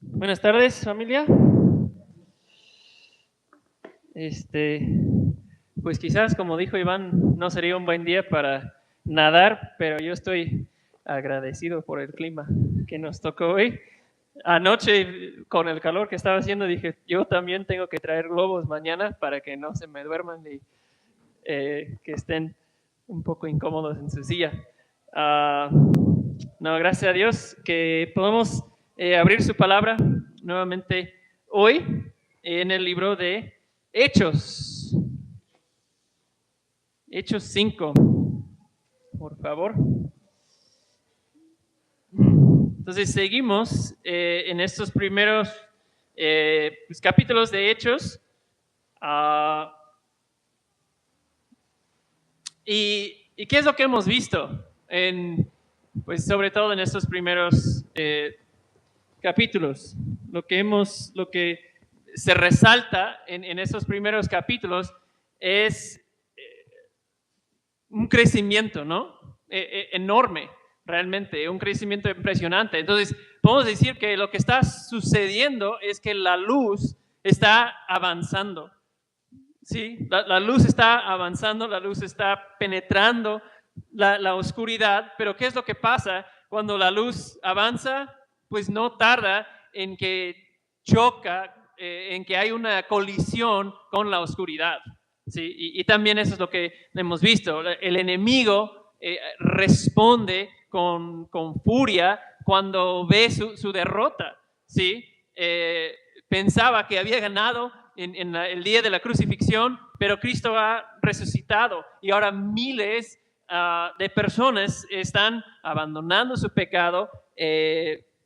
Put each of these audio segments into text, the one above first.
Buenas tardes, familia. Pues quizás, como dijo Iván, no sería un buen día para nadar, pero yo estoy agradecido por el clima que nos tocó hoy. Anoche, con el calor que estaba haciendo, dije, yo también tengo que traer globos mañana para que no se me duerman y que estén un poco incómodos en su silla. Ah, no, gracias a Dios que podemos abrir su palabra nuevamente hoy en el libro de Hechos. Hechos 5, por favor. Entonces seguimos en estos primeros pues, capítulos de Hechos. ¿Y qué es lo que hemos visto? Pues sobre todo en estos primeros capítulos. Lo que se resalta en esos primeros capítulos es un crecimiento, ¿no? Enorme, realmente, un crecimiento impresionante. Entonces, podemos decir que lo que está sucediendo es que la luz está avanzando. Sí, la luz está avanzando, la luz está penetrando la oscuridad, pero ¿qué es lo que pasa cuando la luz avanza? Pues no tarda en que choca, en que hay una colisión con la oscuridad. ¿Sí? Y también eso es lo que hemos visto. El enemigo responde con furia cuando ve su derrota. ¿Sí? Pensaba que había ganado en el día de la crucifixión, pero Cristo ha resucitado y ahora miles de personas están abandonando su pecado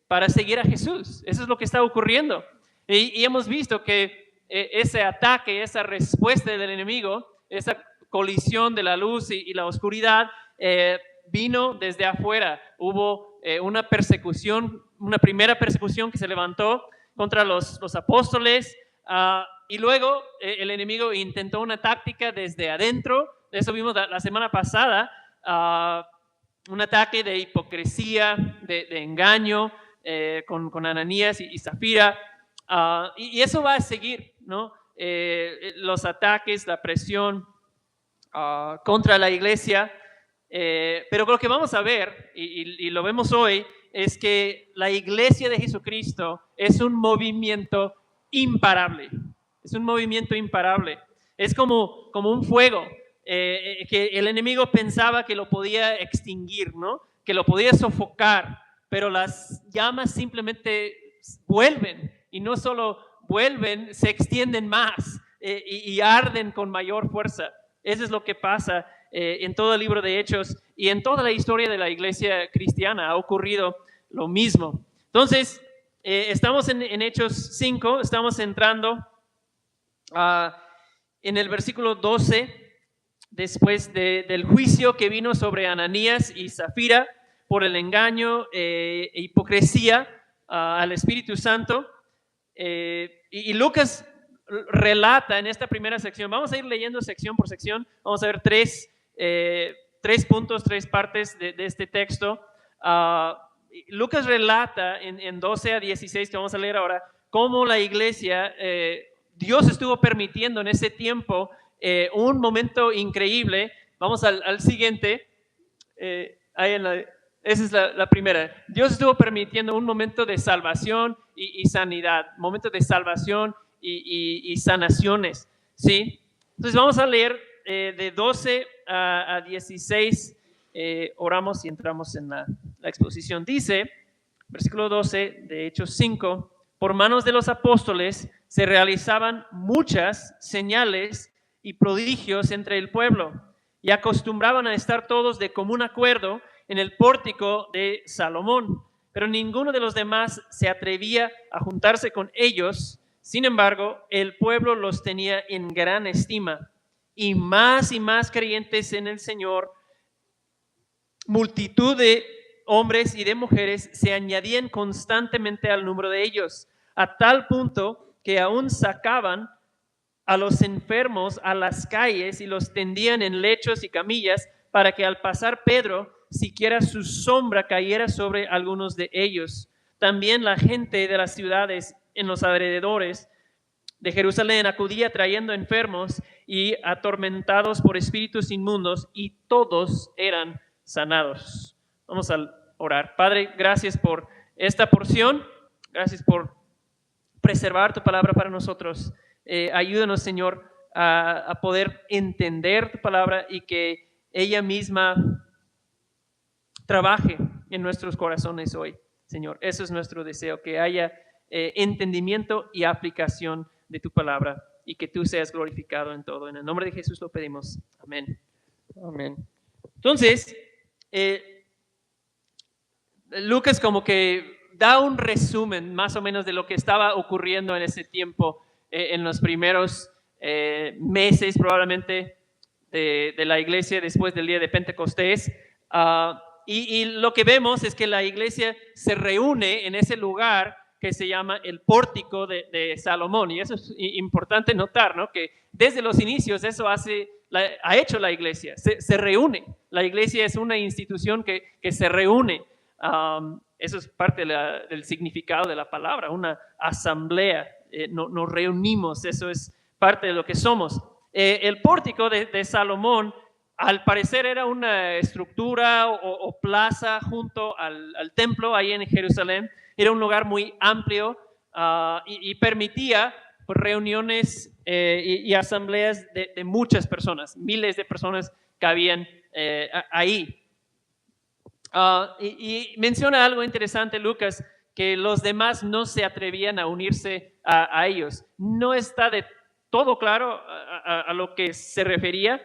para seguir a Jesús. Eso es lo que está ocurriendo. Y hemos visto que ese ataque, esa respuesta del enemigo, esa colisión de la luz y la oscuridad, vino desde afuera. Hubo una persecución, una primera persecución que se levantó contra los apóstoles, y luego el enemigo intentó una táctica desde adentro. Eso vimos la semana pasada, un ataque de hipocresía, de engaño, con Ananías y Zafira, y eso va a seguir, ¿no? Los ataques, la presión contra la iglesia, pero lo que vamos a ver, y lo vemos hoy, es que la iglesia de Jesucristo es un movimiento imparable. Es un movimiento imparable. Es como un fuego que el enemigo pensaba que lo podía extinguir, ¿no? Que lo podía sofocar, pero las llamas simplemente vuelven, y no solo vuelven, se extienden más y arden con mayor fuerza. Eso es lo que pasa en todo el libro de Hechos y en toda la historia de la iglesia cristiana ha ocurrido lo mismo. Entonces, estamos en Hechos 5, estamos entrando en el versículo 12, después del juicio que vino sobre Ananías y Zafira por el engaño e hipocresía al Espíritu Santo. Y Lucas relata en esta primera sección, vamos a ir leyendo sección por sección, vamos a ver tres puntos, tres partes de este texto. Lucas relata en 12 a 16, que vamos a leer ahora, cómo la iglesia, Dios estuvo permitiendo en ese tiempo un momento increíble. Vamos al siguiente, ahí esa es la primera. Dios estuvo permitiendo un momento de salvación y sanidad, momento de salvación y sanaciones, ¿sí? Entonces vamos a leer de 12 a 16, oramos y entramos en la exposición. Dice, versículo 12 de Hechos 5, por manos de los apóstoles se realizaban muchas señales y prodigios entre el pueblo, y acostumbraban a estar todos de común acuerdo en el pórtico de Salomón, pero ninguno de los demás se atrevía a juntarse con ellos. Sin embargo, el pueblo los tenía en gran estima, y más creyentes en el Señor, multitud de hombres y de mujeres se añadían constantemente al número de ellos, a tal punto que aún sacaban a los enfermos a las calles y los tendían en lechos y camillas para que al pasar Pedro, siquiera su sombra cayera sobre algunos de ellos. también la gente de las ciudades en los alrededores de Jerusalén acudía trayendo enfermos y atormentados por espíritus inmundos, y todos eran sanados. Vamos a orar. Padre, gracias por esta porción. Gracias por preservar tu palabra para nosotros. Ayúdanos, Señor, a poder entender tu palabra y que ella misma trabaje en nuestros corazones hoy, Señor. Eso es nuestro deseo, que haya entendimiento y aplicación de tu palabra y que tú seas glorificado en todo. En el nombre de Jesús lo pedimos. Amén. Amén. Entonces, Lucas como que da un resumen más o menos de lo que estaba ocurriendo en ese tiempo, en los primeros meses probablemente de la iglesia después del día de Pentecostés. Y lo que vemos es que la iglesia se reúne en ese lugar que se llama el pórtico de Salomón. Y eso es importante notar, ¿no? Que desde los inicios eso ha hecho la iglesia. Se reúne. La iglesia es una institución que se reúne. Eso es parte del significado de la palabra, una asamblea. Nos reunimos, eso es parte de lo que somos. El pórtico de Salomón, al parecer, era una estructura o plaza junto al templo ahí en Jerusalén. Era un lugar muy amplio y permitía pues, reuniones y asambleas de muchas personas, miles de personas que habían ahí. Y menciona algo interesante Lucas, que los demás no se atrevían a unirse a ellos. No está de todo claro a lo que se refería.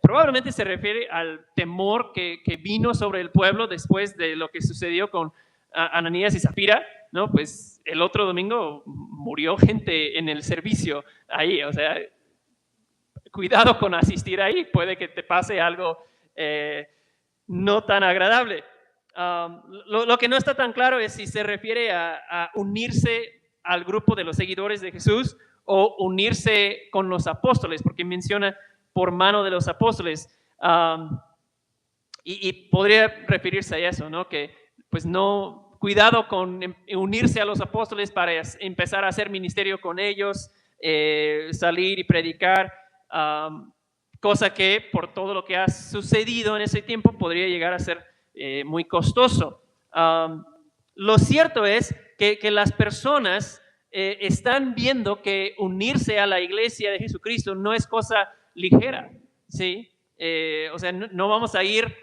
Probablemente se refiere al temor que vino sobre el pueblo después de lo que sucedió con Ananías y Zafira, ¿no? Pues el otro domingo murió gente en el servicio ahí, o sea, cuidado con asistir ahí, puede que te pase algo no tan agradable. Lo que no está tan claro es si se refiere a unirse al grupo de los seguidores de Jesús o unirse con los apóstoles, porque menciona por mano de los apóstoles, y podría referirse a eso, ¿no? Que pues no, cuidado con unirse a los apóstoles para empezar a hacer ministerio con ellos, salir y predicar, cosa que por todo lo que ha sucedido en ese tiempo podría llegar a ser muy costoso. Lo cierto es que las personas están viendo que unirse a la iglesia de Jesucristo no es cosa ligera, ¿sí? O sea, no vamos a ir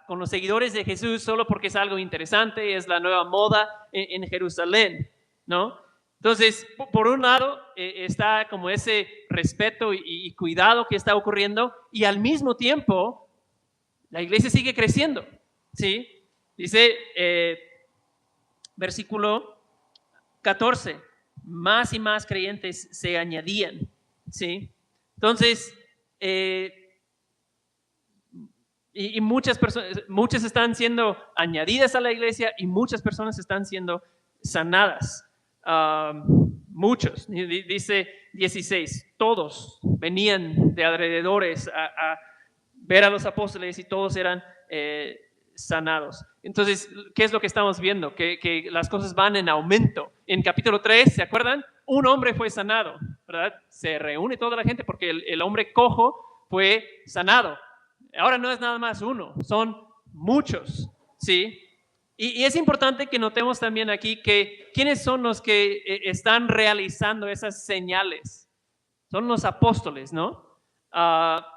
con los seguidores de Jesús solo porque es algo interesante, es la nueva moda en Jerusalén, ¿no? Entonces, por un lado, está como ese respeto y cuidado que está ocurriendo, y al mismo tiempo, la iglesia sigue creciendo, ¿sí? Dice, versículo 14, más y más creyentes se añadían, ¿sí? Entonces, y muchas personas, muchas están siendo añadidas a la iglesia y muchas personas están siendo sanadas. Muchos, dice 16, todos venían de alrededores a ver a los apóstoles y todos eran sanados. Entonces, ¿qué es lo que estamos viendo? Que las cosas van en aumento. En capítulo 3, ¿se acuerdan? Un hombre fue sanado, ¿verdad? Se reúne toda la gente porque el hombre cojo fue sanado. Ahora no es nada más uno, son muchos, ¿sí? Y es importante que notemos también aquí que ¿quiénes son los que están realizando esas señales? Son los apóstoles, ¿no?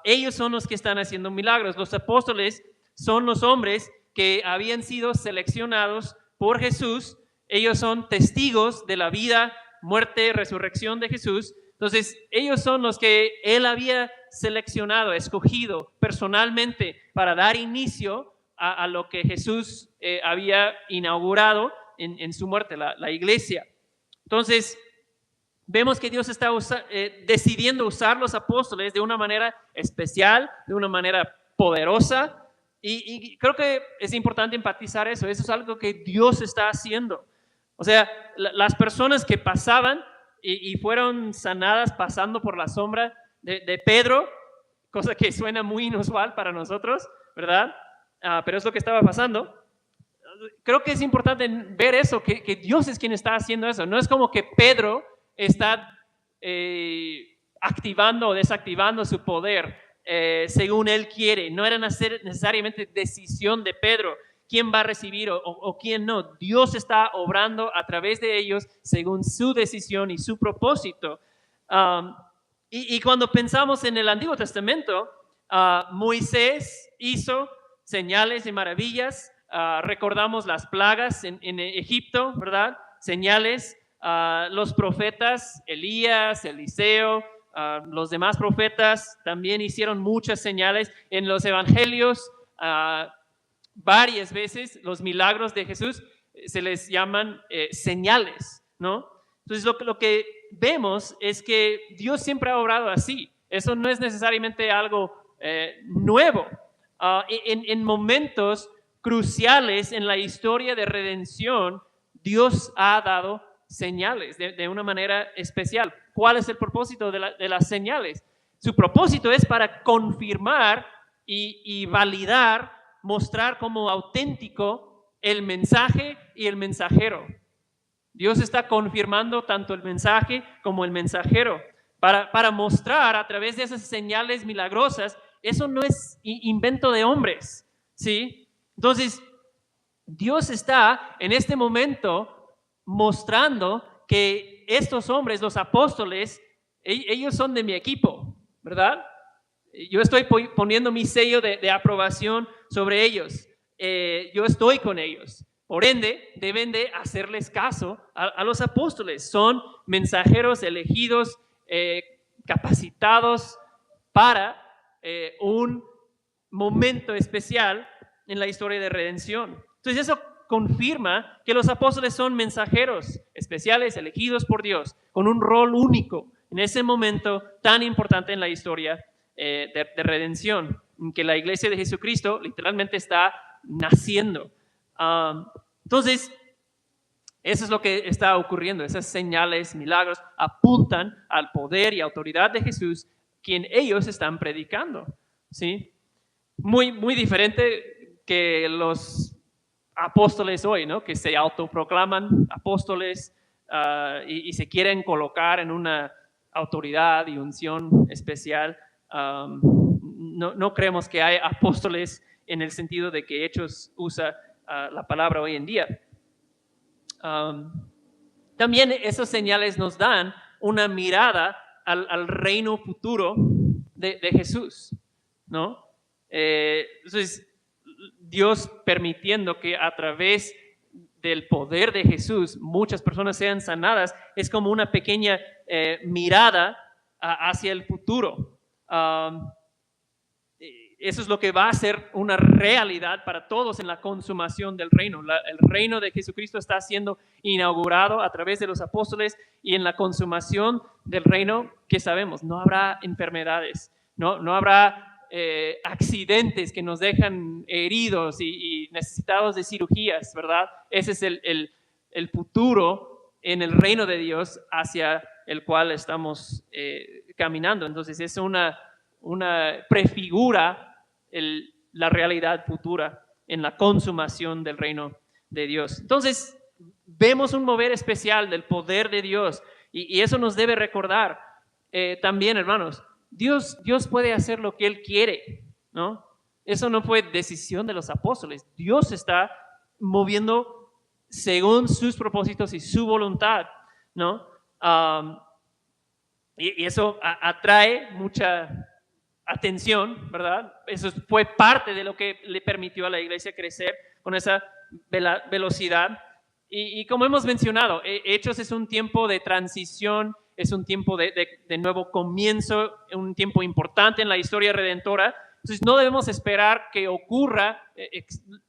Ellos son los que están haciendo milagros. Los apóstoles son los hombres que habían sido seleccionados por Jesús. Ellos son testigos de la vida, muerte, resurrección de Jesús. Entonces, ellos son los que él había seleccionado, escogido personalmente para dar inicio a lo que Jesús había inaugurado en su muerte, la iglesia. Entonces, vemos que Dios está decidiendo usar los apóstoles de una manera especial, de una manera poderosa, y creo que es importante enfatizar eso. Eso es algo que Dios está haciendo. O sea, las personas que pasaban y fueron sanadas pasando por la sombra de Pedro, cosa que suena muy inusual para nosotros, ¿verdad? Pero es lo que estaba pasando. creo que es importante ver eso, que Dios es quien está haciendo eso. No es como que Pedro está activando o desactivando su poder según él quiere. No era necesariamente decisión de Pedro quién va a recibir o quién no. Dios está obrando a través de ellos según su decisión y su propósito. Y cuando pensamos en el Antiguo Testamento, Moisés hizo señales y maravillas. Recordamos las plagas en Egipto, ¿verdad? Señales. Los profetas, Elías, Eliseo, los demás profetas también hicieron muchas señales. En los evangelios, varias veces los milagros de Jesús se les llaman señales, ¿no? Entonces lo que vemos es que Dios siempre ha obrado así. Eso no es necesariamente algo nuevo. En momentos cruciales en la historia de redención, Dios ha dado señales de una manera especial. ¿Cuál es el propósito de las señales? Su propósito es para confirmar y validar, mostrar como auténtico el mensaje y el mensajero. Dios está confirmando tanto el mensaje como el mensajero para mostrar a través de esas señales milagrosas. Eso no es invento de hombres, ¿sí? Entonces, Dios está en este momento mostrando que estos hombres, los apóstoles, ellos son de mi equipo, ¿verdad? Yo estoy poniendo mi sello de aprobación sobre ellos. Yo estoy con ellos. Por ende, deben de hacerles caso a los apóstoles. Son mensajeros elegidos, capacitados para un momento especial en la historia de redención. Entonces eso confirma que los apóstoles son mensajeros especiales, elegidos por Dios, con un rol único en ese momento tan importante en la historia de redención, en que la iglesia de Jesucristo literalmente está naciendo. Entonces, eso es lo que está ocurriendo. Esas señales, milagros, apuntan al poder y autoridad de Jesús, quien ellos están predicando, ¿sí? Muy diferente que los apóstoles hoy, ¿no? Que se autoproclaman apóstoles y se quieren colocar en una autoridad y unción especial. No creemos que hay apóstoles en el sentido de que Hechos usa la palabra hoy en día. También esas señales nos dan una mirada al reino futuro de Jesús, ¿no? Entonces, Dios permitiendo que a través del poder de Jesús muchas personas sean sanadas, es como una pequeña mirada hacia el futuro. Eso es lo que va a ser una realidad para todos en la consumación del reino. El reino de Jesucristo está siendo inaugurado a través de los apóstoles, y en la consumación del reino, ¿qué sabemos? No habrá enfermedades, no habrá accidentes que nos dejan heridos y necesitados de cirugías, ¿verdad? Ese es el futuro en el reino de Dios hacia el cual estamos caminando. Entonces es una prefigura la realidad futura en la consumación del reino de Dios. Entonces vemos un mover especial del poder de Dios, y eso nos debe recordar también, hermanos, Dios puede hacer lo que Él quiere, ¿no? Eso no fue decisión de los apóstoles. Dios está moviendo según sus propósitos y su voluntad, ¿no? Y eso atrae mucha atención, ¿verdad? Eso fue parte de lo que le permitió a la iglesia crecer con esa velocidad. Y como hemos mencionado, Hechos es un tiempo de transición, es un tiempo de nuevo comienzo, un tiempo importante en la historia redentora. Entonces no debemos esperar que ocurra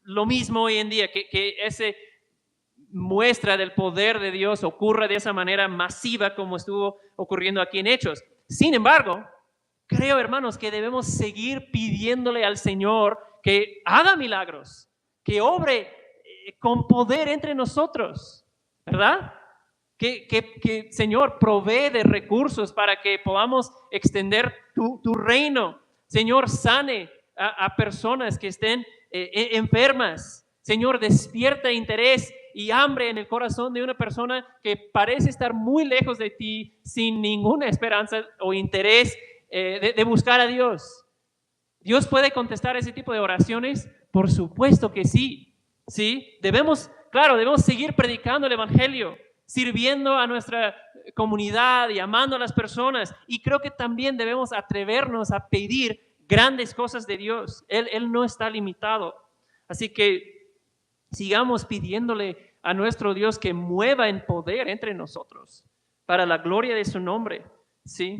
lo mismo hoy en día, que ese muestra del poder de Dios ocurra de esa manera masiva como estuvo ocurriendo aquí en Hechos. Sin embargo, creo, hermanos, que debemos seguir pidiéndole al Señor que haga milagros, que obre con poder entre nosotros, ¿verdad? Que Señor, provee de recursos para que podamos extender tu reino. Señor, sane a personas que estén enfermas. Señor, despierta interés y hambre en el corazón de una persona que parece estar muy lejos de ti, sin ninguna esperanza o interés de buscar a Dios. ¿Dios puede contestar ese tipo de oraciones? Por supuesto que sí. ¿Sí? Debemos seguir predicando el Evangelio, sirviendo a nuestra comunidad y amando a las personas. Y creo que también debemos atrevernos a pedir grandes cosas de Dios. Él no está limitado. Así que sigamos pidiéndole a nuestro Dios que mueva en poder entre nosotros para la gloria de su nombre. ¿Sí?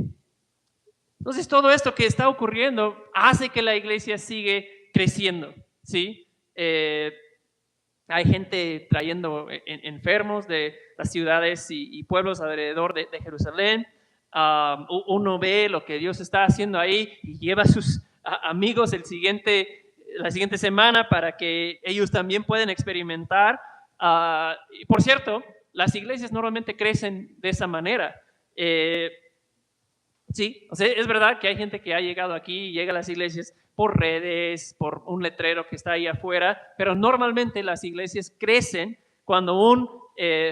Entonces todo esto que está ocurriendo hace que la iglesia sigue creciendo. ¿Sí? Hay gente trayendo enfermos de las ciudades y pueblos alrededor de Jerusalén. Uno ve lo que Dios está haciendo ahí y lleva a sus amigos la siguiente semana para que ellos también puedan experimentar. Por cierto, las iglesias normalmente crecen de esa manera. Sí, o sea, es verdad que hay gente que ha llegado aquí y llega a las iglesias por redes, por un letrero que está ahí afuera, pero normalmente las iglesias crecen cuando un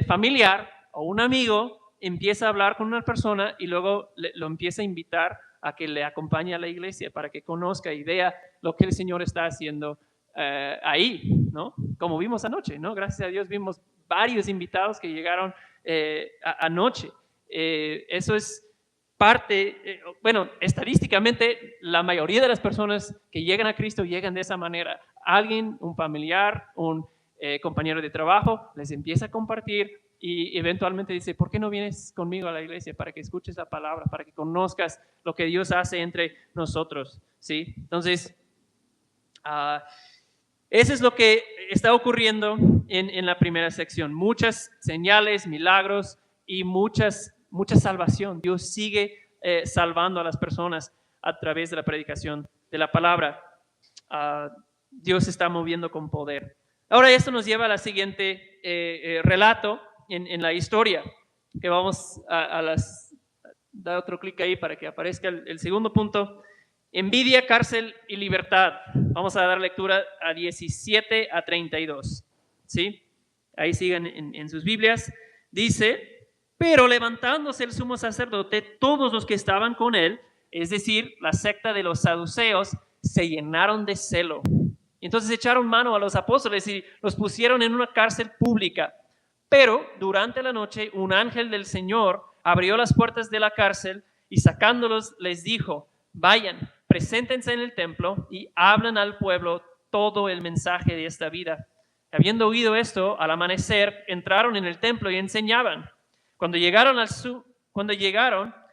familiar o un amigo empieza a hablar con una persona y luego lo empieza a invitar a que le acompañe a la iglesia para que conozca y vea lo que el Señor está haciendo ahí, ¿no? Como vimos anoche, ¿no? Gracias a Dios vimos varios invitados que llegaron anoche. Eso es parte, bueno, estadísticamente la mayoría de las personas que llegan a Cristo llegan de esa manera. Alguien, un familiar, un compañero de trabajo, les empieza a compartir y eventualmente dice, ¿por qué no vienes conmigo a la iglesia para que escuches la palabra, para que conozcas lo que Dios hace entre nosotros? ¿Sí? Entonces, eso es lo que está ocurriendo en la primera sección. Muchas señales, milagros y mucha salvación. Dios sigue salvando a las personas a través de la predicación de la palabra. Dios se está moviendo con poder. Ahora esto nos lleva a la siguiente relato en la historia, que vamos dar otro clic ahí para que aparezca el segundo punto. Envidia, cárcel y libertad. Vamos a dar lectura a 17 a 32. ¿Sí? Ahí sigan en sus Biblias. Dice, pero levantándose el sumo sacerdote, todos los que estaban con él, es decir, la secta de los saduceos, se llenaron de celo. Entonces echaron mano a los apóstoles y los pusieron en una cárcel pública. Pero durante la noche un ángel del Señor abrió las puertas de la cárcel y sacándolos les dijo, vayan, preséntense en el templo y hablan al pueblo todo el mensaje de esta vida. Habiendo oído esto, al amanecer entraron en el templo y enseñaban. Cuando llegaron,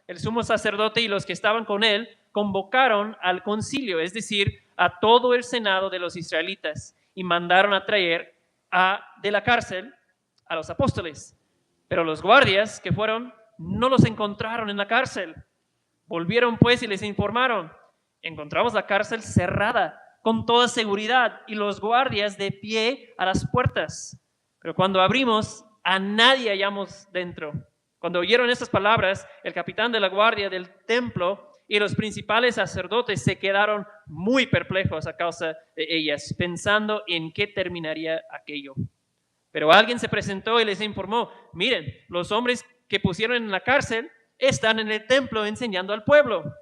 el sumo sacerdote y los que estaban con él convocaron al concilio, es decir, a todo el senado de los israelitas, y mandaron a traer de la cárcel a los apóstoles. Pero los guardias que fueron no los encontraron en la cárcel. Volvieron pues y les informaron, encontramos la cárcel cerrada con toda seguridad y los guardias de pie a las puertas. Pero cuando abrimos, a nadie hallamos dentro. Cuando oyeron estas palabras, el capitán de la guardia del templo y los principales sacerdotes se quedaron muy perplejos a causa de ellas, pensando en qué terminaría aquello. Pero alguien se presentó y les informó, miren, los hombres que pusieron en la cárcel están en el templo enseñando al pueblo.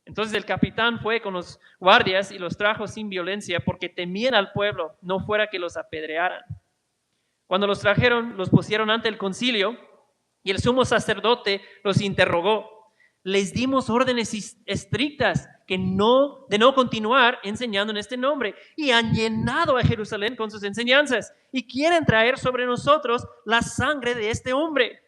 Entonces el capitán fue con los guardias y los trajo sin violencia porque temían al pueblo, no fuera que los apedrearan. Cuando los trajeron, los pusieron ante el concilio y el sumo sacerdote los interrogó. Les dimos órdenes estrictas de no continuar enseñando en este nombre y han llenado a Jerusalén con sus enseñanzas y quieren traer sobre nosotros la sangre de este hombre.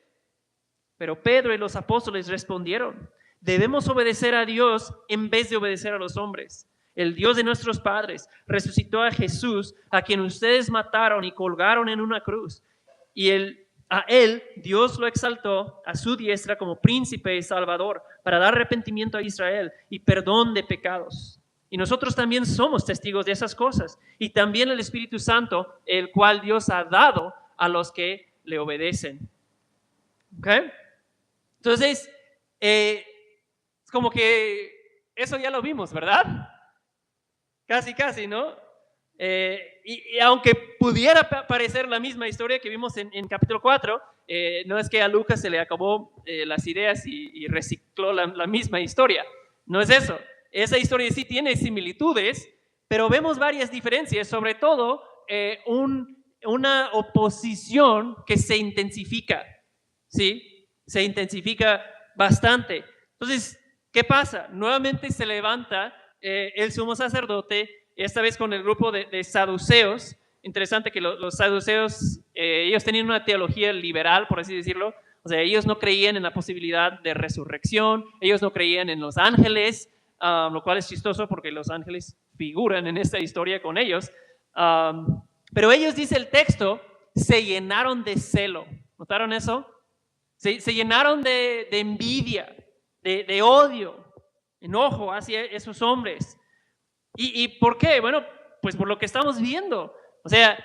Pero Pedro y los apóstoles respondieron, debemos obedecer a Dios en vez de obedecer a los hombres. El Dios de nuestros padres resucitó a Jesús, a quien ustedes mataron y colgaron en una cruz. Y a él Dios lo exaltó a su diestra como príncipe y salvador para dar arrepentimiento a Israel y perdón de pecados. Y nosotros también somos testigos de esas cosas. Y también el Espíritu Santo, el cual Dios ha dado a los que le obedecen. ¿Ok? Entonces, es como que eso ya lo vimos, ¿verdad? Casi, ¿no? Y aunque pudiera parecer la misma historia que vimos en capítulo 4, no es que a Lucas se le acabó las ideas y recicló la misma historia. No es eso. Esa historia sí tiene similitudes, pero vemos varias diferencias, sobre todo una oposición que se intensifica, ¿sí? Se intensifica bastante. Entonces, ¿qué pasa? Nuevamente se levanta el sumo sacerdote, esta vez con el grupo de saduceos. Interesante que los saduceos, ellos tenían una teología liberal, por así decirlo. O sea, ellos no creían en la posibilidad de resurrección, ellos no creían en los ángeles, lo cual es chistoso porque los ángeles figuran en esta historia con ellos. Pero ellos, dice el texto, se llenaron de celo. ¿Notaron eso? Se llenaron de envidia, de odio, enojo hacia esos hombres. ¿Y por qué? Bueno, pues por lo que estamos viendo. O sea,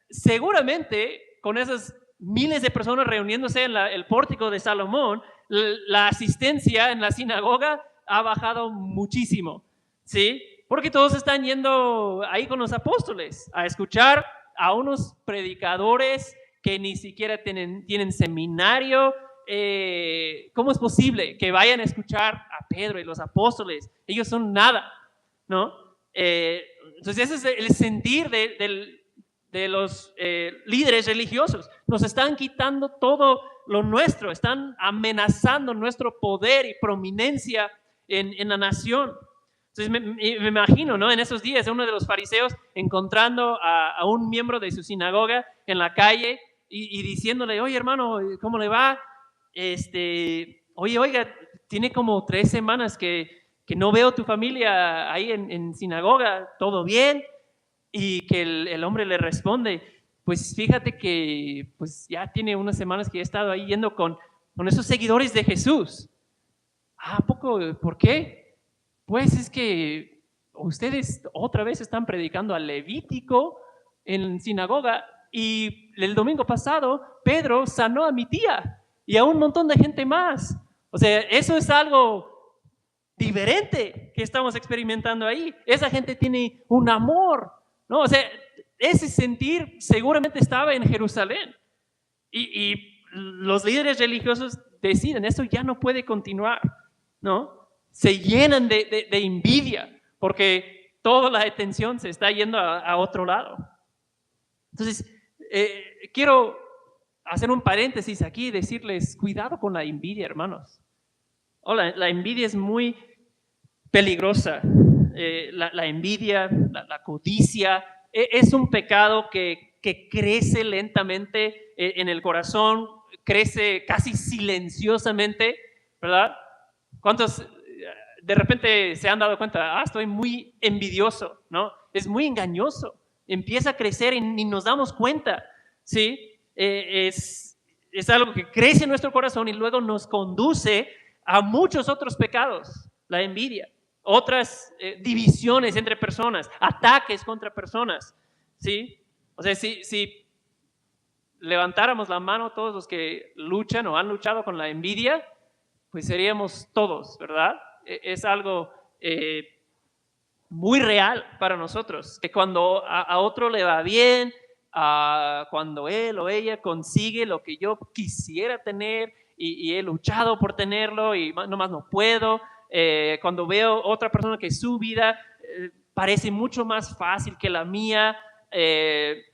seguramente con esas miles de personas reuniéndose en el pórtico de Salomón, la asistencia en la sinagoga ha bajado muchísimo, ¿sí? Porque todos están yendo ahí con los apóstoles a escuchar a unos predicadores que ni siquiera tienen seminario. ¿Cómo es posible que vayan a escuchar a Pedro y los apóstoles? Ellos son nada, ¿no? Entonces ese es el sentir de los líderes religiosos. Nos están quitando todo lo nuestro, están amenazando nuestro poder y prominencia en la nación. Entonces me imagino, ¿no? En esos días uno de los fariseos encontrando a un miembro de su sinagoga en la calle y diciéndole, oye hermano, ¿cómo le va? Oiga, tiene como 3 semanas que no veo tu familia ahí en sinagoga, ¿todo bien? Y que el hombre le responde, pues fíjate que pues ya tiene unas semanas que he estado ahí yendo con esos seguidores de Jesús. ¿A poco? ¿Por qué? Pues es que ustedes otra vez están predicando al Levítico en sinagoga y el domingo pasado Pedro sanó a mi tía y a un montón de gente más. O sea, eso es algo diferente que estamos experimentando ahí. Esa gente tiene un amor, ¿no? O sea, ese sentir seguramente estaba en Jerusalén. Y los líderes religiosos deciden, esto ya no puede continuar, ¿no? Se llenan de envidia porque toda la atención se está yendo a otro lado. Entonces, quiero hacer un paréntesis aquí y decirles, cuidado con la envidia, hermanos. La envidia es muy peligrosa. La envidia, la codicia, es un pecado que crece lentamente en el corazón, crece casi silenciosamente, ¿verdad? ¿Cuántos de repente se han dado cuenta? Estoy muy envidioso, ¿no? Es muy engañoso. Empieza a crecer y ni nos damos cuenta, ¿sí? Es algo que crece en nuestro corazón y luego nos conduce a muchos otros pecados, la envidia, otras divisiones entre personas, ataques contra personas, ¿sí? O sea, si levantáramos la mano todos los que luchan o han luchado con la envidia, pues seríamos todos, ¿verdad? Es algo muy real para nosotros, que cuando a otro le va bien, cuando él o ella consigue lo que yo quisiera tener y he luchado por tenerlo y nomás no puedo, cuando veo otra persona que su vida parece mucho más fácil que la mía,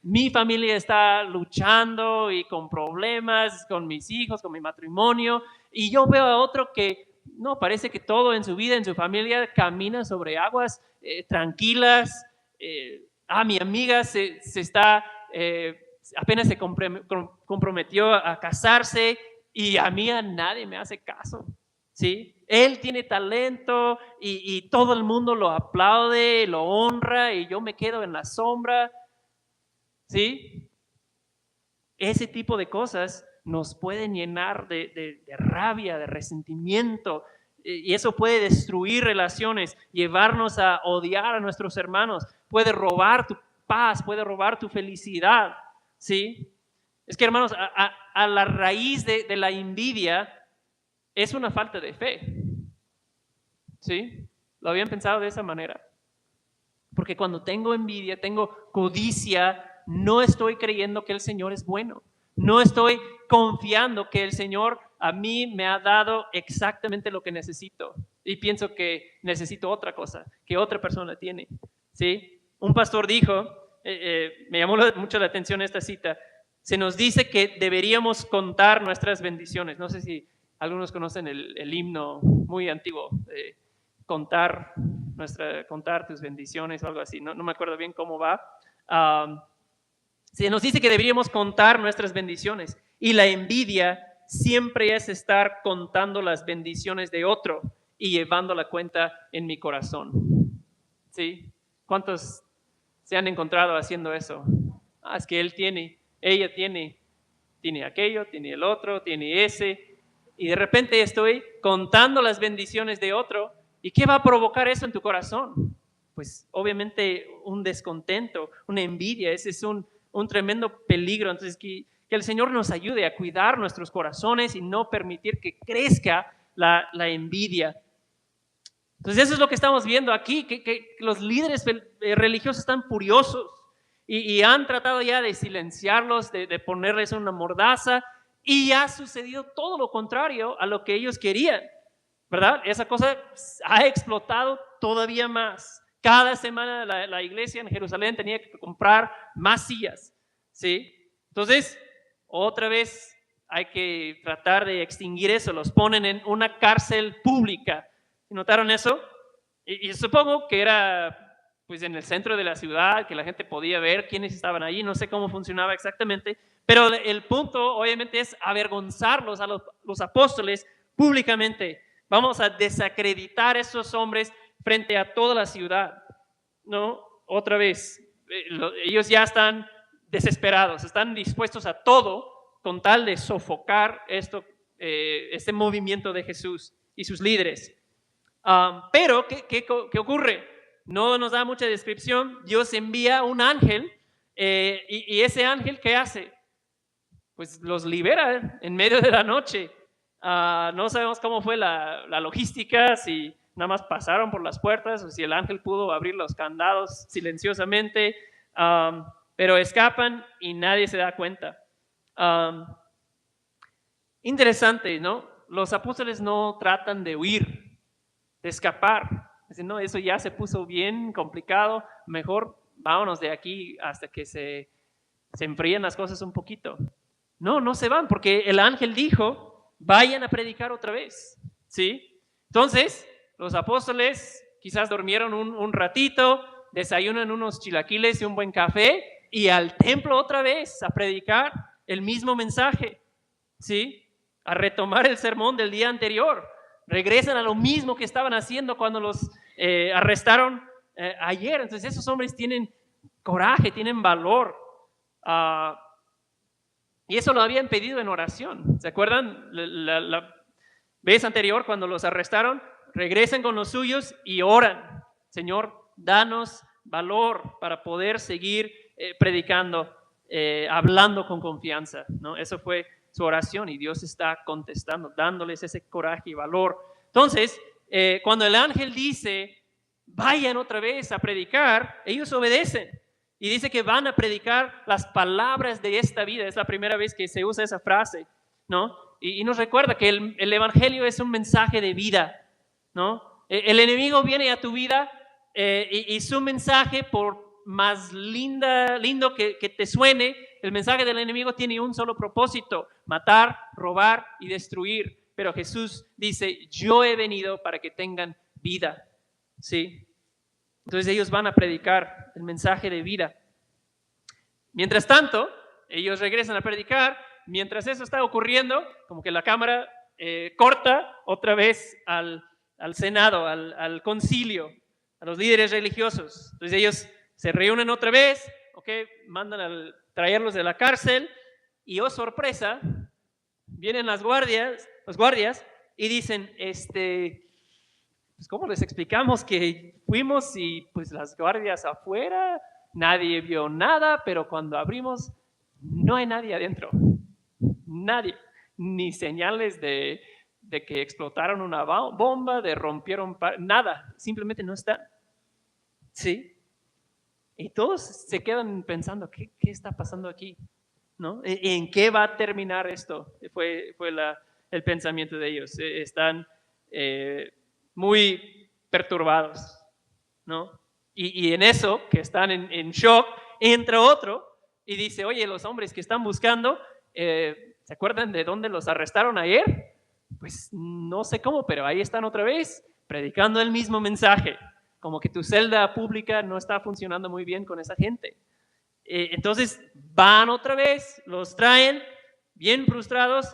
mi familia está luchando y con problemas, con mis hijos, con mi matrimonio, y yo veo a otro que no, parece que todo en su vida, en su familia, camina sobre aguas tranquilas. Mi amiga apenas se comprometió a casarse y a mí a nadie me hace caso, ¿sí? Él tiene talento y todo el mundo lo aplaude, lo honra y yo me quedo en la sombra, ¿sí? Ese tipo de cosas nos pueden llenar de rabia, de resentimiento, y eso puede destruir relaciones, llevarnos a odiar a nuestros hermanos, puede robar tu paz, puede robar tu felicidad, ¿sí? Es que, hermanos, a la raíz de la envidia es una falta de fe, ¿sí? ¿Lo habían pensado de esa manera? Porque cuando tengo envidia, tengo codicia, no estoy creyendo que el Señor es bueno. No estoy confiando que el Señor a mí me ha dado exactamente lo que necesito. Y pienso que necesito otra cosa, que otra persona tiene. ¿Sí? Un pastor dijo, me llamó mucho la atención esta cita, se nos dice que deberíamos contar nuestras bendiciones. No sé si algunos conocen el himno muy antiguo, contar tus bendiciones o algo así. No me acuerdo bien cómo va. Se nos dice que deberíamos contar nuestras bendiciones, y la envidia siempre es estar contando las bendiciones de otro y llevando la cuenta en mi corazón. ¿Sí? ¿Cuántos se han encontrado haciendo eso? Es que él tiene, ella tiene aquello, tiene el otro, tiene ese, y de repente estoy contando las bendiciones de otro. ¿Y qué va a provocar eso en tu corazón? Pues obviamente un descontento, una envidia. Ese es un tremendo peligro. Entonces que el Señor nos ayude a cuidar nuestros corazones y no permitir que crezca la envidia. Entonces eso es lo que estamos viendo aquí, que los líderes religiosos están furiosos y han tratado ya de silenciarlos, de ponerles una mordaza, y ha sucedido todo lo contrario a lo que ellos querían, ¿verdad? Esa cosa ha explotado todavía más. Cada semana la iglesia en Jerusalén tenía que comprar más sillas, ¿sí? Entonces, otra vez hay que tratar de extinguir eso. Los ponen en una cárcel pública. ¿Notaron eso? Y supongo que era pues en el centro de la ciudad, que la gente podía ver quiénes estaban allí. No sé cómo funcionaba exactamente, pero el punto obviamente es avergonzarlos a los apóstoles públicamente. Vamos a desacreditar a esos hombres frente a toda la ciudad, ¿no? Otra vez, ellos ya están desesperados, están dispuestos a todo con tal de sofocar este movimiento de Jesús y sus líderes. Pero, ¿qué ocurre? No nos da mucha descripción. Dios envía un ángel, y ese ángel, ¿qué hace? Pues los libera en medio de la noche. No sabemos cómo fue la logística, si nada más pasaron por las puertas o si el ángel pudo abrir los candados silenciosamente, pero escapan y nadie se da cuenta. Interesante, ¿no? Los apóstoles no tratan de huir, de escapar. Dicen, no, eso ya se puso bien complicado, mejor vámonos de aquí hasta que se enfríen las cosas un poquito. No se van, porque el ángel dijo, vayan a predicar otra vez, ¿sí? Entonces, los apóstoles quizás durmieron un ratito, desayunan unos chilaquiles y un buen café, y al templo otra vez a predicar el mismo mensaje, ¿sí? A retomar el sermón del día anterior. Regresan a lo mismo que estaban haciendo cuando los arrestaron ayer. Entonces esos hombres tienen coraje, tienen valor. Y eso lo habían pedido en oración. ¿Se acuerdan? La vez anterior, cuando los arrestaron, regresan con los suyos y oran. Señor, danos valor para poder seguir predicando, hablando con confianza, ¿no? Eso fue su oración, y Dios está contestando, dándoles ese coraje y valor. Entonces, cuando el ángel dice, vayan otra vez a predicar, ellos obedecen. Y dice que van a predicar las palabras de esta vida. Es la primera vez que se usa esa frase, ¿no? Y nos recuerda que el evangelio es un mensaje de vida, ¿no? El enemigo viene a tu vida, y su mensaje, por más lindo que te suene, el mensaje del enemigo tiene un solo propósito: matar, robar y destruir. Pero Jesús dice, yo he venido para que tengan vida, ¿sí? Entonces ellos van a predicar el mensaje de vida. Mientras tanto, ellos regresan a predicar. Mientras eso está ocurriendo, como que la cámara corta otra vez al Senado, al concilio, a los líderes religiosos. Entonces ellos se reúnen otra vez, mandan a traerlos de la cárcel, y oh sorpresa, vienen los guardias y dicen, pues ¿cómo les explicamos que fuimos y pues las guardias afuera, nadie vio nada, pero cuando abrimos no hay nadie adentro? Nadie, ni señales de que explotaron una bomba, de rompieron, nada, simplemente no está. ¿Sí? Y todos se quedan pensando, ¿qué está pasando aquí? ¿No? ¿En qué va a terminar esto? Fue el pensamiento de ellos. Están muy perturbados, ¿no? Y en eso, que están en shock, entra otro y dice, oye, los hombres que están buscando, ¿se acuerdan de dónde los arrestaron ayer? Pues no sé cómo, pero ahí están otra vez, predicando el mismo mensaje, como que tu celda pública no está funcionando muy bien con esa gente. Entonces van otra vez, los traen bien frustrados,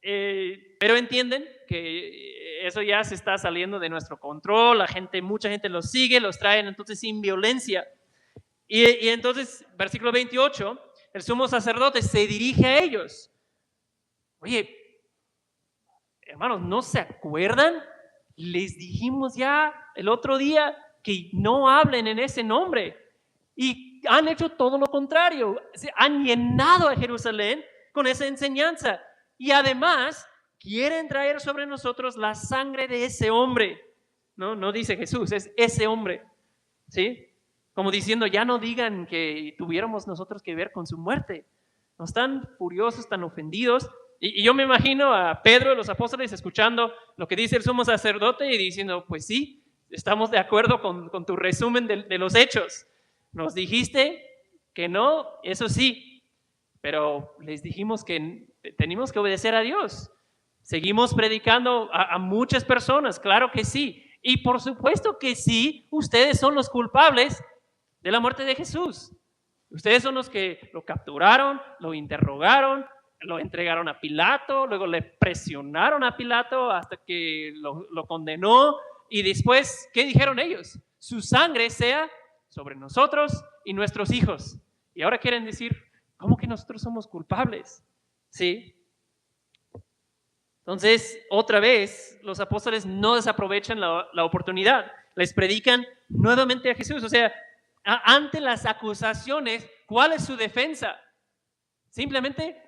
pero entienden que eso ya se está saliendo de nuestro control, mucha gente los sigue, los traen entonces sin violencia. Y entonces, versículo 28, el sumo sacerdote se dirige a ellos. Oye, hermanos, ¿no se acuerdan? Les dijimos ya el otro día que no hablen en ese nombre. Y han hecho todo lo contrario. Se han llenado a Jerusalén con esa enseñanza. Y además quieren traer sobre nosotros la sangre de ese hombre. No dice Jesús, es ese hombre. ¿Sí? Como diciendo, ya no digan que tuviéramos nosotros que ver con su muerte. No están furiosos, están ofendidos. Y yo me imagino a Pedro y los apóstoles escuchando lo que dice el sumo sacerdote y diciendo, pues sí, estamos de acuerdo con tu resumen de los hechos. Nos dijiste que no, eso sí, pero les dijimos que tenemos que obedecer a Dios. Seguimos predicando a muchas personas, claro que sí. Y por supuesto que sí, ustedes son los culpables de la muerte de Jesús. Ustedes son los que lo capturaron, lo interrogaron, lo entregaron a Pilato, luego le presionaron a Pilato hasta que lo condenó. Y después, ¿qué dijeron ellos? Su sangre sea sobre nosotros y nuestros hijos. Y ahora quieren decir, ¿cómo que nosotros somos culpables? ¿Sí? Entonces, otra vez, los apóstoles no desaprovechan la oportunidad. Les predican nuevamente a Jesús. O sea, ante las acusaciones, ¿cuál es su defensa? Simplemente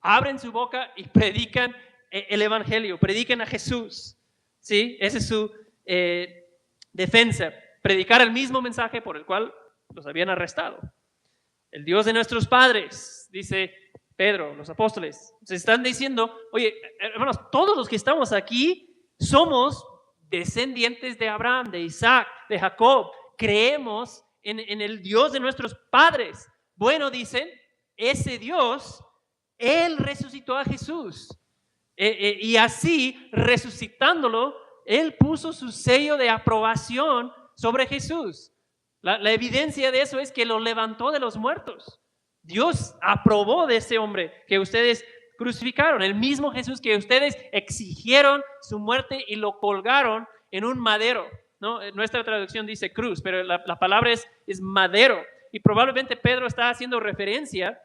abren su boca y predican el evangelio, predican a Jesús. ¿Sí? Esa es su defensa. Predicar el mismo mensaje por el cual los habían arrestado. El Dios de nuestros padres, dice Pedro, los apóstoles, se están diciendo, oye, hermanos, todos los que estamos aquí somos descendientes de Abraham, de Isaac, de Jacob, creemos en el Dios de nuestros padres. Bueno, dicen, ese Dios, Él resucitó a Jesús. Y así, resucitándolo, Él puso su sello de aprobación sobre Jesús. La evidencia de eso es que lo levantó de los muertos. Dios aprobó de ese hombre que ustedes crucificaron, el mismo Jesús que ustedes exigieron su muerte y lo colgaron en un madero, ¿no? Nuestra traducción dice cruz, pero la palabra es madero. Y probablemente Pedro está haciendo referencia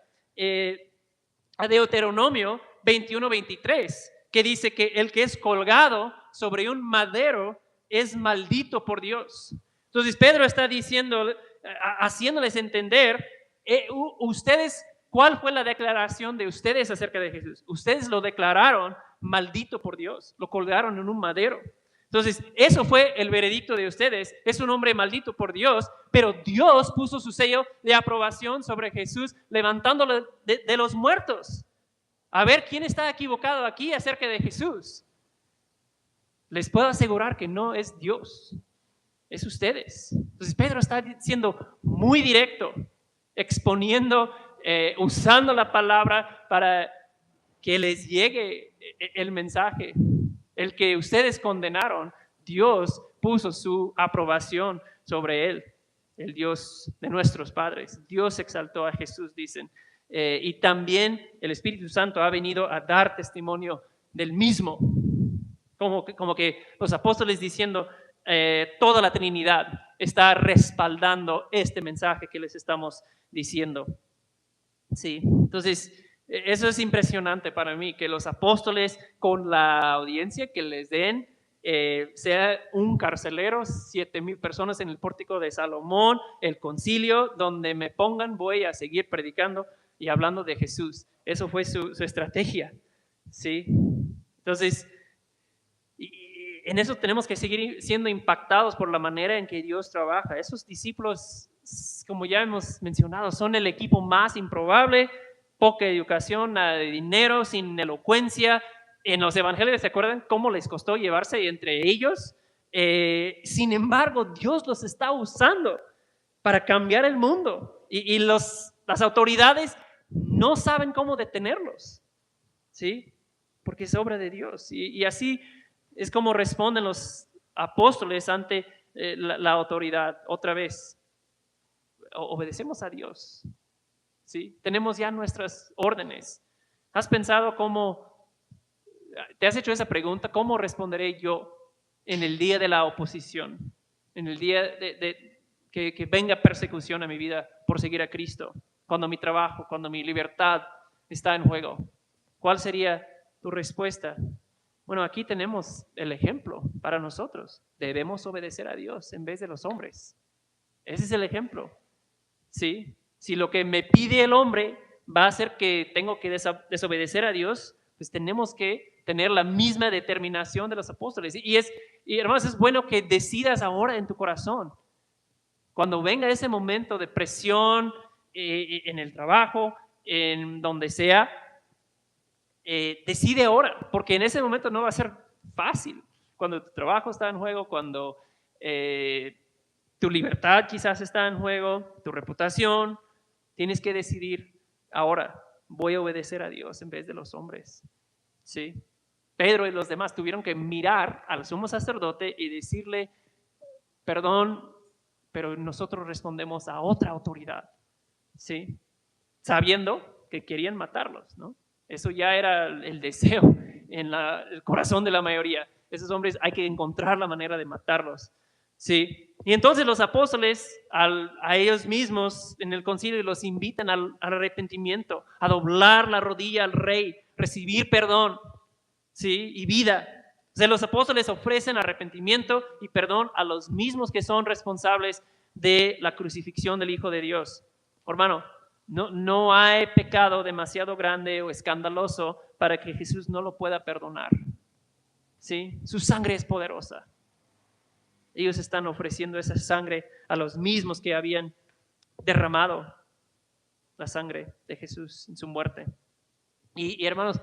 a Deuteronomio 21:23, que dice que el que es colgado sobre un madero es maldito por Dios. Entonces Pedro está diciendo, haciéndoles entender, ustedes, ¿cuál fue la declaración de ustedes acerca de Jesús? Ustedes lo declararon maldito por Dios, lo colgaron en un madero. Entonces, eso fue el veredicto de ustedes. Es un hombre maldito por Dios, pero Dios puso su sello de aprobación sobre Jesús, levantándolo de los muertos. A ver, ¿quién está equivocado aquí acerca de Jesús? Les puedo asegurar que no es Dios, es ustedes. Entonces, Pedro está siendo muy directo, exponiendo, usando la palabra para que les llegue el mensaje. El que ustedes condenaron, Dios puso su aprobación sobre él, el Dios de nuestros padres. Dios exaltó a Jesús, dicen. Y también el Espíritu Santo ha venido a dar testimonio del mismo. Como que los apóstoles diciendo, toda la Trinidad está respaldando este mensaje que les estamos diciendo. Sí, entonces eso es impresionante para mí, que los apóstoles con la audiencia que les den, sea un carcelero, 7,000 personas en el pórtico de Salomón, el concilio, donde me pongan voy a seguir predicando y hablando de Jesús. Eso fue su estrategia. ¿Sí? Entonces, en eso tenemos que seguir siendo impactados por la manera en que Dios trabaja. Esos discípulos como ya hemos mencionado, son el equipo más improbable, poca educación, nada de dinero, sin elocuencia. En los evangelios, ¿se acuerdan cómo les costó llevarse entre ellos? Sin embargo, Dios los está usando para cambiar el mundo y las autoridades no saben cómo detenerlos, ¿sí? Porque es obra de Dios. Y así es como responden los apóstoles ante la autoridad. Otra vez, obedecemos a Dios, ¿sí? Tenemos ya nuestras órdenes. ¿Has pensado te has hecho esa pregunta, cómo responderé yo en el día de la oposición, en el día que venga persecución a mi vida por seguir a Cristo, cuando mi trabajo, cuando mi libertad está en juego? ¿Cuál sería tu respuesta? Bueno, aquí tenemos el ejemplo para nosotros. Debemos obedecer a Dios en vez de los hombres. Ese es el ejemplo, ¿sí? Si lo que me pide el hombre va a hacer que tengo que desobedecer a Dios, pues tenemos que tener la misma determinación de los apóstoles. Y hermanos, es bueno que decidas ahora en tu corazón, cuando venga ese momento de presión en el trabajo, en donde sea, decide ahora, porque en ese momento no va a ser fácil. Cuando tu trabajo está en juego, cuando tu libertad quizás está en juego, tu reputación, tienes que decidir ahora, voy a obedecer a Dios en vez de los hombres, ¿sí? Pedro y los demás tuvieron que mirar al sumo sacerdote y decirle, perdón, pero nosotros respondemos a otra autoridad, ¿sí? Sabiendo que querían matarlos, ¿no? Eso ya era el deseo en el corazón de la mayoría. Esos hombres hay que encontrar la manera de matarlos, ¿sí? Y entonces los apóstoles a ellos mismos en el concilio los invitan al arrepentimiento, a doblar la rodilla al rey, recibir perdón, ¿sí? Y vida. O sea, los apóstoles ofrecen arrepentimiento y perdón a los mismos que son responsables de la crucifixión del Hijo de Dios. Hermano, no hay pecado demasiado grande o escandaloso para que Jesús no lo pueda perdonar, ¿sí? Su sangre es poderosa. Ellos están ofreciendo esa sangre a los mismos que habían derramado la sangre de Jesús en su muerte. Y hermanos,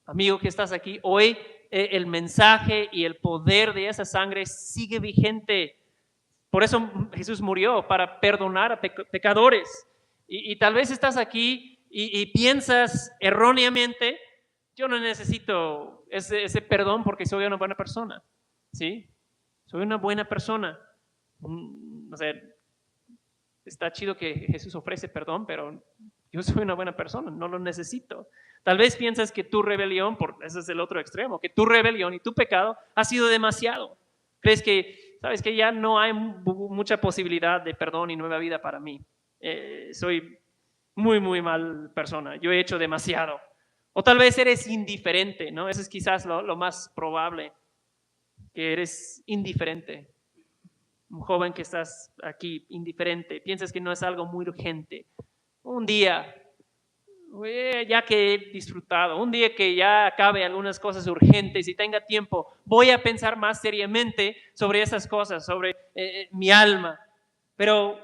amigo que estás aquí, hoy el mensaje y el poder de esa sangre sigue vigente. Por eso Jesús murió, para perdonar a pecadores. Y tal vez estás aquí y piensas erróneamente, yo no necesito ese perdón porque soy una buena persona, ¿sí? Soy una buena persona. O sea, está chido que Jesús ofrece perdón, pero yo soy una buena persona, no lo necesito. Tal vez piensas que tu rebelión, ese es el otro extremo, que tu rebelión y tu pecado ha sido demasiado. Crees que, sabes que ya no hay mucha posibilidad de perdón y nueva vida para mí. Soy muy, muy mal persona. Yo he hecho demasiado. O tal vez eres indiferente, ¿no? Eso es quizás lo más probable, que eres indiferente. Un joven que estás aquí, indiferente, piensas que no es algo muy urgente. Un día, ya que he disfrutado, un día que ya acabe algunas cosas urgentes y tenga tiempo, voy a pensar más seriamente sobre esas cosas, sobre mi alma. Pero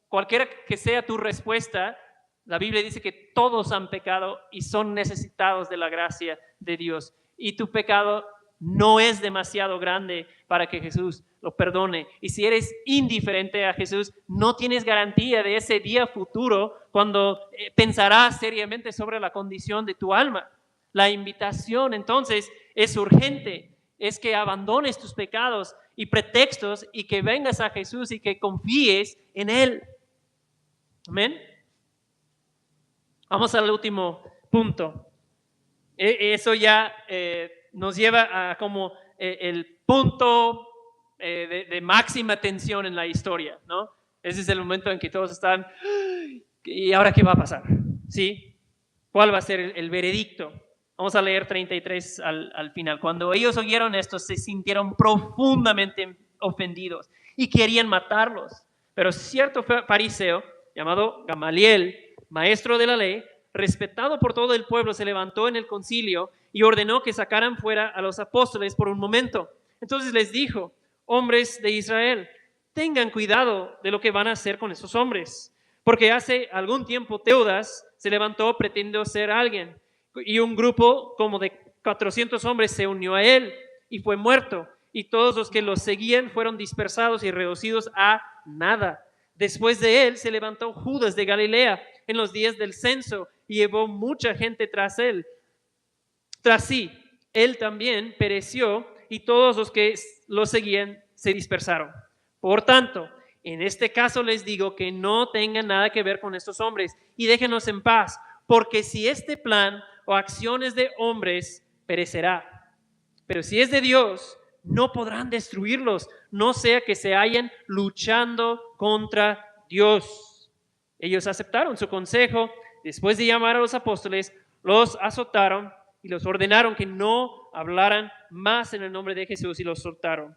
cualquiera que sea tu respuesta, la Biblia dice que todos han pecado y son necesitados de la gracia de Dios. Y tu pecado no es demasiado grande para que Jesús lo perdone. Y si eres indiferente a Jesús, no tienes garantía de ese día futuro cuando pensarás seriamente sobre la condición de tu alma. La invitación entonces es urgente, es que abandones tus pecados y pretextos y que vengas a Jesús y que confíes en Él. Amén. Vamos al último punto. Eso ya nos lleva a como el punto de máxima tensión en la historia, ¿no? Ese es el momento en que todos están, ¿y ahora qué va a pasar? ¿Sí? ¿Cuál va a ser el veredicto? Vamos a leer 33 al final. Cuando ellos oyeron esto, se sintieron profundamente ofendidos y querían matarlos. Pero cierto fariseo llamado Gamaliel, maestro de la ley, respetado por todo el pueblo, se levantó en el concilio y ordenó que sacaran fuera a los apóstoles por un momento. Entonces les dijo: hombres de Israel, tengan cuidado de lo que van a hacer con esos hombres. Porque hace algún tiempo Teudas se levantó pretendiendo ser alguien y un grupo como de 400 hombres se unió a él y fue muerto. Y todos los que lo seguían fueron dispersados y reducidos a nada. Después de él se levantó Judas de Galilea en los días del censo y llevó mucha gente tras él. Tras sí, él también pereció y todos los que lo seguían se dispersaron. Por tanto, en este caso les digo que no tengan nada que ver con estos hombres y déjenos en paz, porque si este plan o acciones de hombres perecerá, pero si es de Dios, no podrán destruirlos, no sea que se hallen luchando contra Dios. Ellos aceptaron su consejo. Después de llamar a los apóstoles, los azotaron y los ordenaron que no hablaran más en el nombre de Jesús y los soltaron.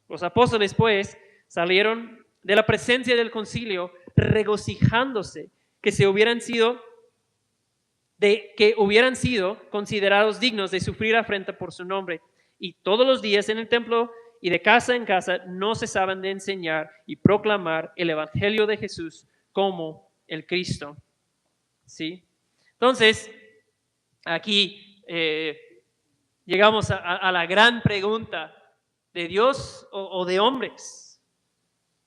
Los apóstoles, pues, salieron de la presencia del concilio regocijándose que hubieran sido considerados dignos de sufrir afrenta por su nombre. Y todos los días en el templo y de casa en casa no cesaban de enseñar y proclamar el evangelio de Jesús como el Cristo. ¿Sí? Entonces, aquí llegamos a la gran pregunta: ¿de Dios o de hombres?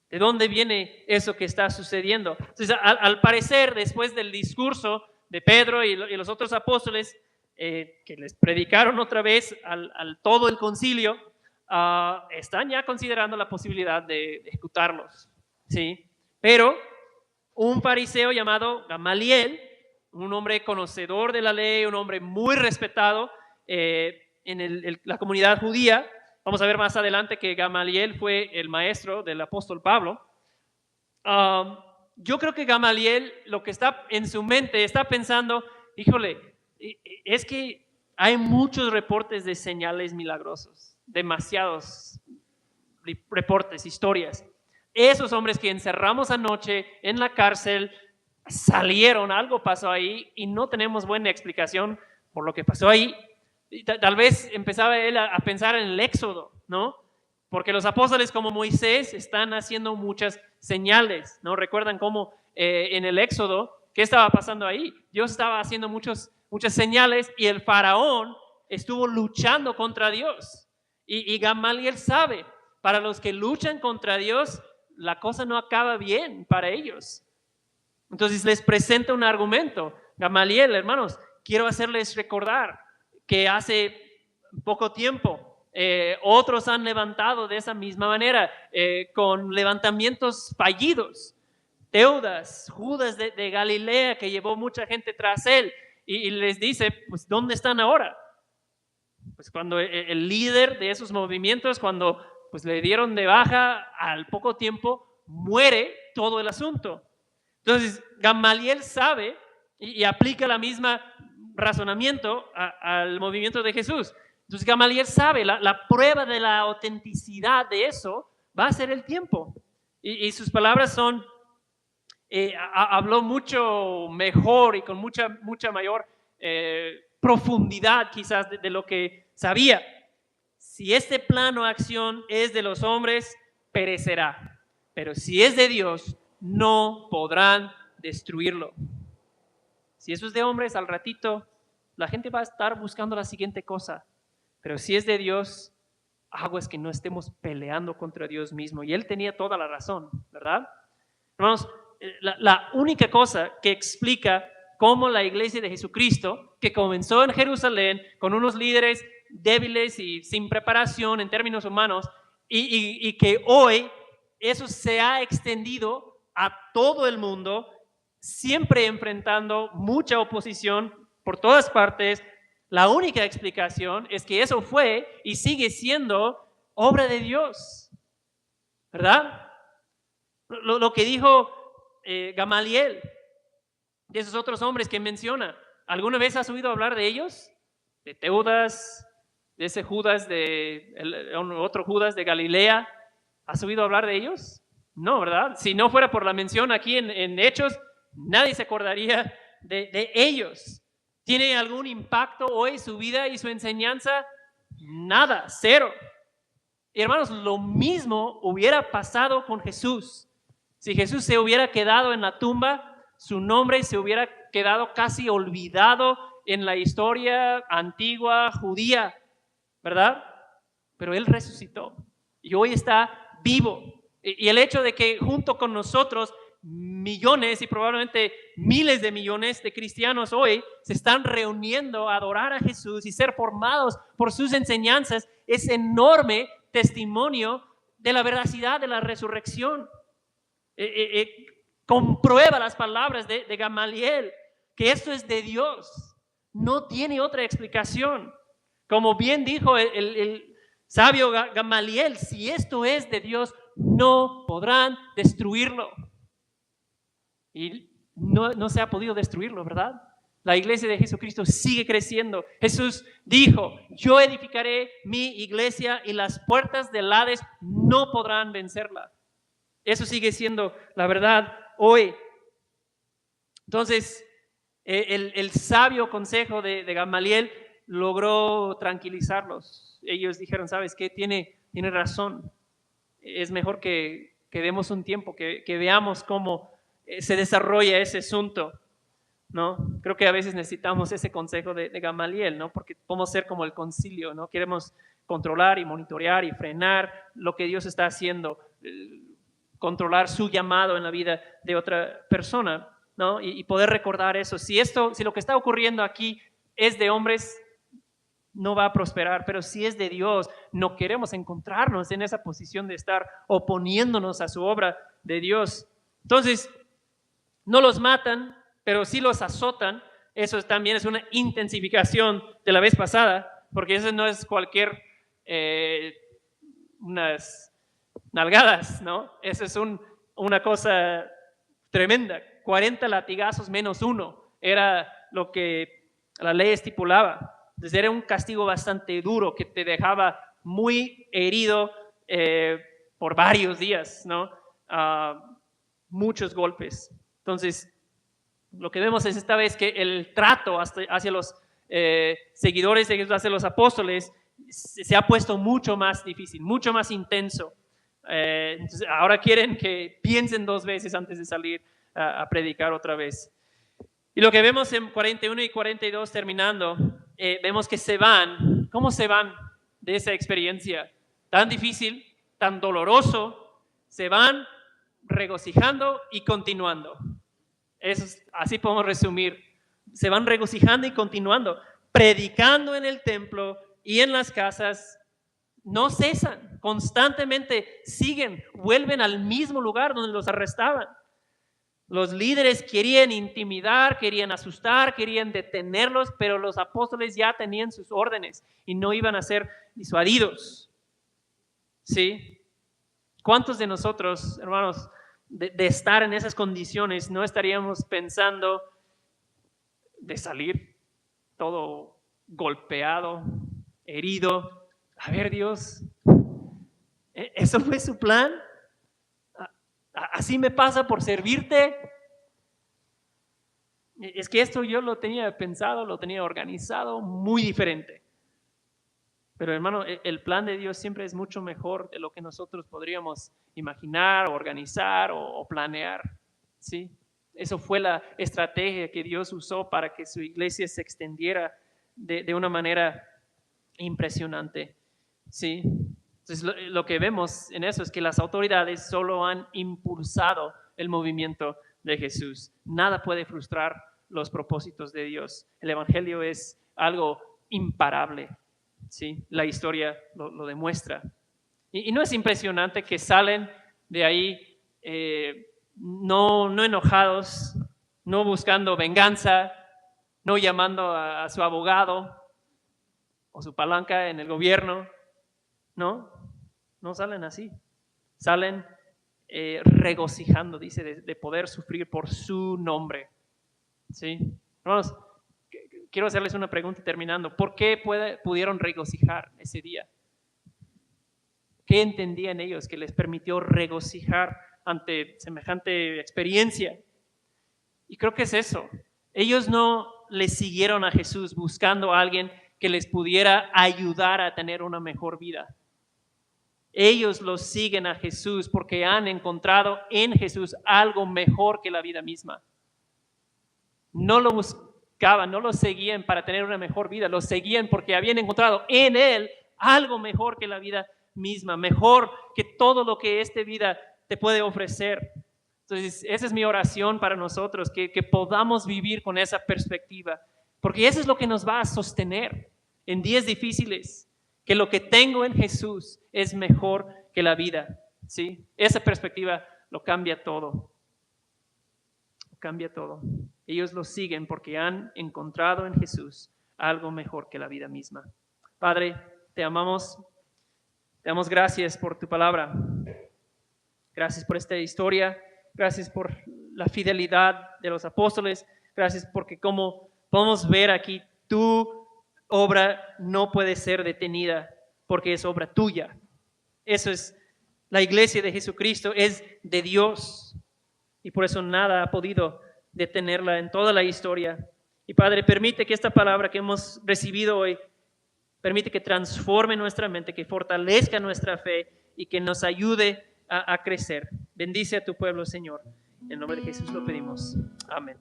¿De dónde viene eso que está sucediendo? Entonces, al parecer, después del discurso de Pedro y los otros apóstoles, que les predicaron otra vez al todo el concilio, están ya considerando la posibilidad de ejecutarlos, ¿sí? Pero un fariseo llamado Gamaliel, un hombre conocedor de la ley, un hombre muy respetado en la comunidad judía. Vamos a ver más adelante que Gamaliel fue el maestro del apóstol Pablo. Yo creo que Gamaliel, lo que está en su mente, está pensando, híjole, es que hay muchos reportes de señales milagrosos, demasiados reportes, historias. Esos hombres que encerramos anoche en la cárcel salieron, algo pasó ahí y no tenemos buena explicación por lo que pasó ahí. Tal vez empezaba él a pensar en el Éxodo, ¿no? Porque los apóstoles como Moisés están haciendo muchas señales, ¿no? ¿Recuerdan cómo en el Éxodo, qué estaba pasando ahí? Dios estaba haciendo muchas señales y el faraón estuvo luchando contra Dios. Y Gamaliel sabe, para los que luchan contra Dios, la cosa no acaba bien para ellos. Entonces les presenta un argumento. Gamaliel, hermanos, quiero hacerles recordar que hace poco tiempo otros han levantado de esa misma manera, con levantamientos fallidos. Teudas, Judas de Galilea, que llevó mucha gente tras él, y les dice, pues, ¿dónde están ahora? Pues cuando el líder de esos movimientos, cuando pues le dieron de baja, al poco tiempo muere todo el asunto. Entonces Gamaliel sabe y aplica la misma razonamiento al movimiento de Jesús. Entonces Gamaliel sabe, la prueba de la autenticidad de eso va a ser el tiempo. Y sus palabras son, habló mucho mejor y con mucha mayor profundidad quizás de lo que sabía. Si este plan o acción es de los hombres, perecerá. Pero si es de Dios, no podrán destruirlo. Si eso es de hombres, al ratito la gente va a estar buscando la siguiente cosa. Pero si es de Dios, aguas que no estemos peleando contra Dios mismo. Y él tenía toda la razón, ¿verdad? Hermanos, la única cosa que explica cómo la iglesia de Jesucristo, que comenzó en Jerusalén con unos líderes débiles y sin preparación en términos humanos, y que hoy eso se ha extendido a todo el mundo, siempre enfrentando mucha oposición por todas partes. La única explicación es que eso fue y sigue siendo obra de Dios, ¿verdad? Lo que dijo Gamaliel, de esos otros hombres que menciona, ¿alguna vez has oído hablar de ellos? De Teudas, de ese Judas, otro Judas de Galilea. ¿Has oído hablar de ellos? No, ¿verdad? Si no fuera por la mención aquí en Hechos, nadie se acordaría de ellos. ¿Tiene algún impacto hoy su vida y su enseñanza? Nada, cero. Y hermanos, lo mismo hubiera pasado con Jesús. Si Jesús se hubiera quedado en la tumba, su nombre se hubiera quedado casi olvidado en la historia antigua judía, ¿verdad? Pero Él resucitó y hoy está vivo. Y el hecho de que junto con nosotros millones y probablemente miles de millones de cristianos hoy se están reuniendo a adorar a Jesús y ser formados por sus enseñanzas es enorme testimonio de la veracidad de la resurrección. Comprueba las palabras de Gamaliel, que esto es de Dios, no tiene otra explicación. Como bien dijo el sabio Gamaliel, si esto es de Dios, no podrán destruirlo. Y no se ha podido destruirlo, ¿verdad? La iglesia de Jesucristo sigue creciendo. Jesús dijo, yo edificaré mi iglesia y las puertas del Hades no podrán vencerla. Eso sigue siendo la verdad hoy. Entonces, el sabio consejo de Gamaliel logró tranquilizarlos. Ellos dijeron, ¿sabes qué? Tiene razón. Es mejor que demos un tiempo, que veamos cómo se desarrolla ese asunto, ¿no? Creo que a veces necesitamos ese consejo de Gamaliel, ¿no? Porque podemos ser como el concilio, ¿no? Queremos controlar y monitorear y frenar lo que Dios está haciendo, controlar su llamado en la vida de otra persona, ¿no? Y poder recordar eso. Si lo que está ocurriendo aquí es de hombres, no va a prosperar, pero si es de Dios, no queremos encontrarnos en esa posición de estar oponiéndonos a su obra de Dios. Entonces, no los matan, pero sí los azotan. Eso también es una intensificación de la vez pasada, porque eso no es cualquier unas nalgadas, ¿no? Eso es una cosa tremenda. 40 latigazos menos 1 era lo que la ley estipulaba. Entonces era un castigo bastante duro que te dejaba muy herido por varios días, ¿no? Muchos golpes. Entonces, lo que vemos es esta vez que el trato hacia los seguidores de Jesús, hacia los apóstoles, se ha puesto mucho más difícil, mucho más intenso. Entonces, ahora quieren que piensen 2 veces antes de salir a predicar otra vez. Y lo que vemos en 41 y 42 terminando, vemos que se van. ¿Cómo se van de esa experiencia tan difícil, tan doloroso? Se van regocijando y continuando. Así podemos resumir. Se van regocijando y continuando, predicando en el templo y en las casas. No cesan, constantemente siguen, vuelven al mismo lugar donde los arrestaban. Los líderes querían intimidar, querían asustar, querían detenerlos, pero los apóstoles ya tenían sus órdenes y no iban a ser disuadidos. ¿Sí? ¿Cuántos de nosotros, hermanos, de estar en esas condiciones, no estaríamos pensando de salir todo golpeado, herido? A ver, Dios, ¿eso fue su plan? ¿Así me pasa por servirte? Es que esto yo lo tenía pensado, lo tenía organizado muy diferente. Pero hermano, el plan de Dios siempre es mucho mejor de lo que nosotros podríamos imaginar, organizar o planear, ¿sí? Eso fue la estrategia que Dios usó para que su iglesia se extendiera de una manera impresionante, ¿sí? Entonces, lo que vemos en eso es que las autoridades solo han impulsado el movimiento de Jesús. Nada puede frustrar los propósitos de Dios. El evangelio es algo imparable, ¿sí? La historia lo demuestra. Y no es impresionante que salen de ahí no enojados, no buscando venganza, no llamando a su abogado o su palanca en el gobierno. No salen así. Salen regocijando, dice, de poder sufrir por su nombre. ¿Sí? Hermanos, quiero hacerles una pregunta terminando. ¿Por qué pudieron regocijar ese día? ¿Qué entendían ellos que les permitió regocijar ante semejante experiencia? Y creo que es eso. Ellos no le siguieron a Jesús buscando a alguien que les pudiera ayudar a tener una mejor vida. Ellos lo siguen a Jesús porque han encontrado en Jesús algo mejor que la vida misma. No lo buscaban, no lo seguían para tener una mejor vida, lo seguían porque habían encontrado en Él algo mejor que la vida misma, mejor que todo lo que esta vida te puede ofrecer. Entonces, esa es mi oración para nosotros, que podamos vivir con esa perspectiva, porque eso es lo que nos va a sostener en días difíciles, que lo que tengo en Jesús es mejor que la vida, ¿sí? Esa perspectiva lo cambia todo. Cambia todo. Ellos lo siguen porque han encontrado en Jesús algo mejor que la vida misma. Padre, te amamos. Te damos gracias por tu palabra. Gracias por esta historia. Gracias por la fidelidad de los apóstoles. Gracias porque como podemos ver aquí, tu obra no puede ser detenida porque es obra tuya. Eso es, la iglesia de Jesucristo es de Dios. Y por eso nada ha podido detenerla en toda la historia. Y Padre, permite que esta palabra que hemos recibido hoy, permite que transforme nuestra mente, que fortalezca nuestra fe y que nos ayude a crecer. Bendice a tu pueblo, Señor. En el nombre de Jesús lo pedimos. Amén.